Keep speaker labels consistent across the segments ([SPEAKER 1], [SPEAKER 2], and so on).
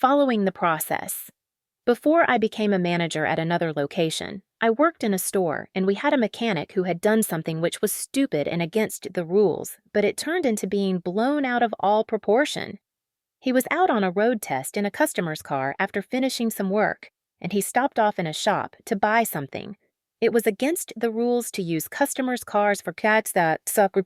[SPEAKER 1] Following the process. Before I became a manager at another location, I worked in a store and we had a mechanic who had done something which was stupid and against the rules, but it turned into being blown out of all proportion. He was out on a road test in a customer's car after finishing some work, and he stopped off in a shop to buy something. It was against the rules to use customers' cars for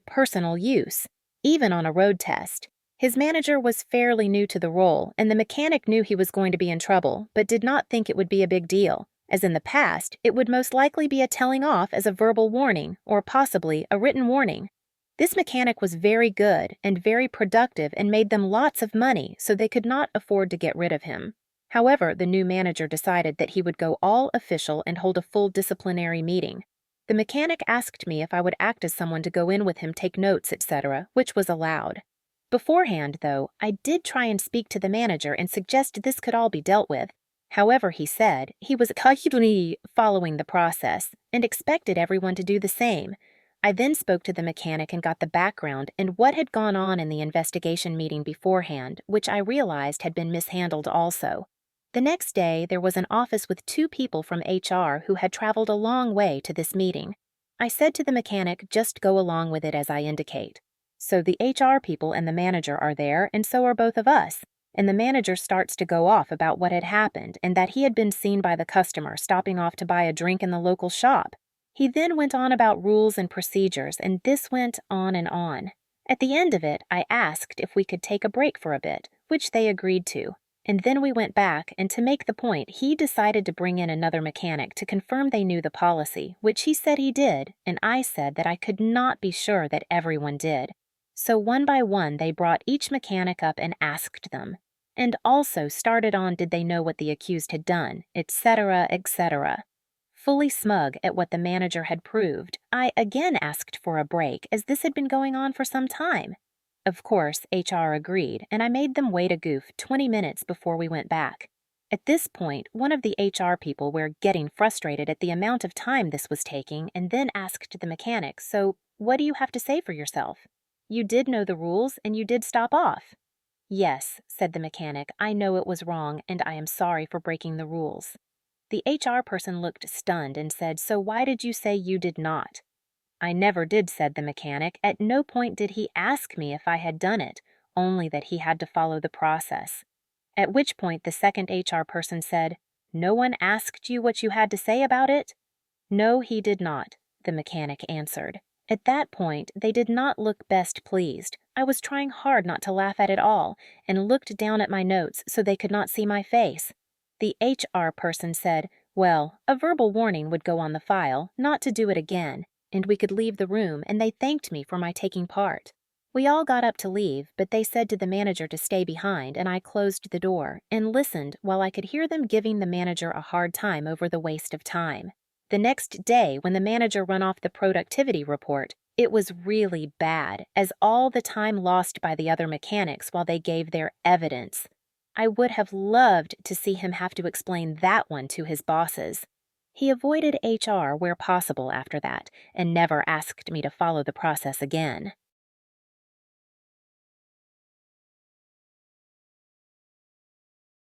[SPEAKER 1] personal use, even on a road test. His manager was fairly new to the role, and the mechanic knew he was going to be in trouble, but did not think it would be a big deal. As in the past, it would most likely be a telling off as a verbal warning, or possibly a written warning. This mechanic was very good and very productive and made them lots of money, so they could not afford to get rid of him. However, the new manager decided that he would go all official and hold a full disciplinary meeting. The mechanic asked me if I would act as someone to go in with him, take notes, etc., which was allowed. Beforehand, though, I did try and speak to the manager and suggest this could all be dealt with. However, he said he was following the process and expected everyone to do the same. I then spoke to the mechanic and got the background and what had gone on in the investigation meeting beforehand, which I realized had been mishandled also. The next day, there was an office with 2 people from HR who had traveled a long way to this meeting. I said to the mechanic, just go along with it as I indicate. So the HR people and the manager are there, and so are both of us. And the manager starts to go off about what had happened and that he had been seen by the customer stopping off to buy a drink in the local shop. He then went on about rules and procedures, and this went on and on. At the end of it, I asked if we could take a break for a bit, which they agreed to. And then we went back, and to make the point, he decided to bring in another mechanic to confirm they knew the policy, which he said he did, and I said that I could not be sure that everyone did. So one by one, they brought each mechanic up and asked them. And also started on did they know what the accused had done, etc., etc. Fully smug at what the manager had proved, I again asked for a break as this had been going on for some time. Of course, HR agreed, and I made them wait a goof 20 minutes before we went back. At this point, one of the HR people were getting frustrated at the amount of time this was taking and then asked the mechanic, so what do you have to say for yourself? You did know the rules and you did stop off. Yes, said the mechanic, I know it was wrong and I am sorry for breaking the rules. The HR person looked stunned and said, so why did you say you did not? I never did, said the mechanic. At no point did he ask me if I had done it, only that he had to follow the process. At which point the second HR person said, no one asked you what you had to say about it? No, he did not, the mechanic answered. At that point, they did not look best pleased. I was trying hard not to laugh at it all, and looked down at my notes so they could not see my face. The HR person said, well, a verbal warning would go on the file, not to do it again, and we could leave the room, and they thanked me for my taking part. We all got up to leave, but they said to the manager to stay behind, and I closed the door, and listened while I could hear them giving the manager a hard time over the waste of time. The next day, when the manager ran off the productivity report, it was really bad, as all the time lost by the other mechanics while they gave their evidence. I would have loved to see him have to explain that one to his bosses. He avoided HR where possible after that, and never asked me to follow the process again.